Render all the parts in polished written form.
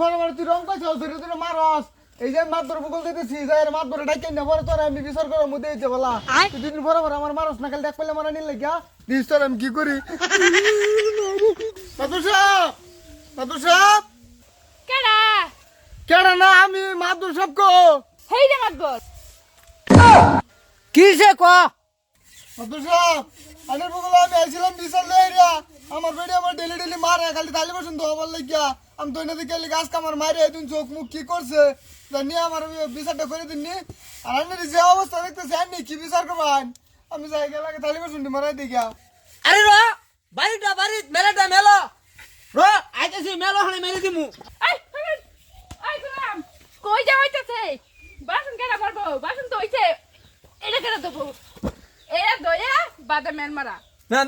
পরে পরে তুই রং পাইছ ধরে ধরে মারস এই যে মাতবর বগল দিতেছি যে এর মাতবর ডাইকে না পরে তোর আমি বিচার করার মধ্যে দিতে বলা তুই দুদিন পরে পরে আমার মারস না কাল দেখ পেলে মারা নিলে গিয়া দিস তোর আমি কি করি মাতবর সাহেব মাতবর সাহেব কেডা কেডা না আমি মাতবর সাহেব কো হেই রে মাতবর কিসে ক মাতবর সাহেব আনের বগল আমি আইছিলাম বিচার লইরা আমার বেডি আমার ডেলি ডেলি মারে খালি তালি বসুন তো হবার লাগিয়া আমি তো এনে দিকে গাছ কামার মারে দিন চোখ মুখ কি করছে জানি আমার বিচারটা করে দিননি আর আমি যে অবস্থা দেখতেছি আমি কি বিচার করবেন আমি যাই গেলে তালি বসুন মারাই দিকে আরে র বাড়িটা বাড়ি মেলাটা মেলো র আইতেছি মেলো হলে মেরে দিমু এই এই গুলাম কই যা হইতাছে বাসন কেডা পারবো বাসন তো হইছে এটা কেডা দেবো এরা দয়া বাদে মেল মারা না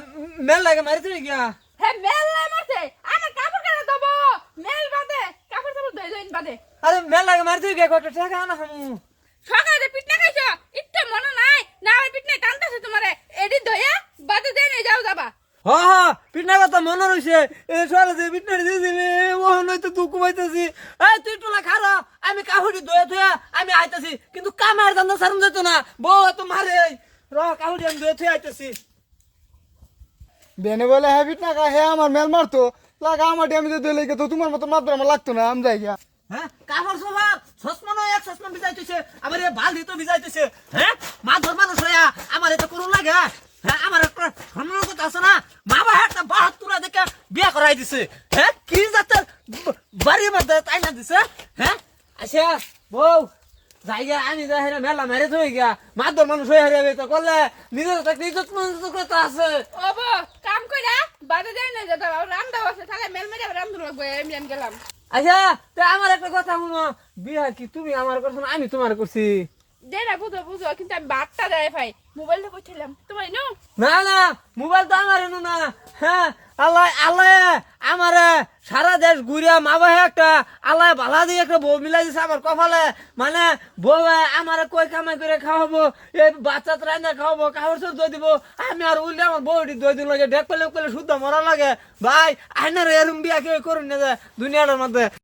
মেল লাগে মারি তুই গিয়া হে মেল লাই মারছে আমার কাপড় কেডা দেবো মেল বাদে কাপড় দেবো দই দই বাদে আরে মেল লাগে মারি তুই গিয়া কত টাকা আনা হামু সকালে পিটনা খাইছো ইত্তে মনে নাই না আমার পিটনে টানতাছে তোমারে এডি দয়া বাদে দেই নাই যাও যাবা হ হ পিটনা কথা মনে রইছে এ সরে যে পিটনা দিয়ে দিলে ও নয়তো তুই কুমাইতেছি এই তুই টুলা খারা আমি কাহুড়ি দয়া দয়া আমি আইতাছি কিন্তু কামার দান্দা সারুম যেত না বউ তো মারে র কাহুড়ি আমি দয়া তুই আইতাছি বেনে বলে হ্যাবিট না হে আমার মেল মারতো লাগা আমার আমি যদি লেগে তো তোমার মতো মাত্র আমার লাগতো না আমি যাই গিয়া হ্যাঁ কাপড় সোফা সসমানো এক সসমান ভিজাইতেছে আমার এ বালতি তো ভিজাইতেছে হ্যাঁ মা ধর মানুষ হইয়া আমার এটা করুন লাগে হ্যাঁ আমার একটা সম্মান কথা আছে না মা বাবা একটা বাহাত্তরা দেখে বিয়ে করাই দিছে হ্যাঁ কি জাতের বাড়ির মধ্যে তাই না দিছে হ্যাঁ আচ্ছা বউ যাইয়া আমি যাই না মেলা মেরে থই গিয়া মা ধর মানুষ হয়ে হারিয়ে তো করলে নিজের একটা ইজ্জত কথা আছে ওবো কাম কইরা বাদে দেই নাই যাও রান্দা আছে তাহলে মেল মেরে রান্দু লাগবে আমি গেলাম আচ্ছা তো আমার একটা কথা শুনো বিয়া কি তুমি আমার করছো না আমি তোমার করছি দেনা বুঝো বুঝো কিন্তু আমি বাটটা দেয় ভাই মোবাইলটা কইছিলাম তোমার নো না না মোবাইল তো আমার এনো না হ্যাঁ আল্লাহ আল্লাহ আমার সারা দেশ ঘুরিয়া মা ভাই একটা আল্লাহ ভালা দিয়ে একটা বউ মিলাই দিছে আমার কপালে মানে বউ আমার কই কামাই করে খাওয়াবো এই বাচ্চা রান্না খাওয়াবো কাপড় চোর দই দিব আমি আর উল্লে আমার বউটি দই দিন লাগে ডেক পেলে শুদ্ধ মরা লাগে ভাই আইনার এরম বিয়া কেউ করুন না দুনিয়াটার মধ্যে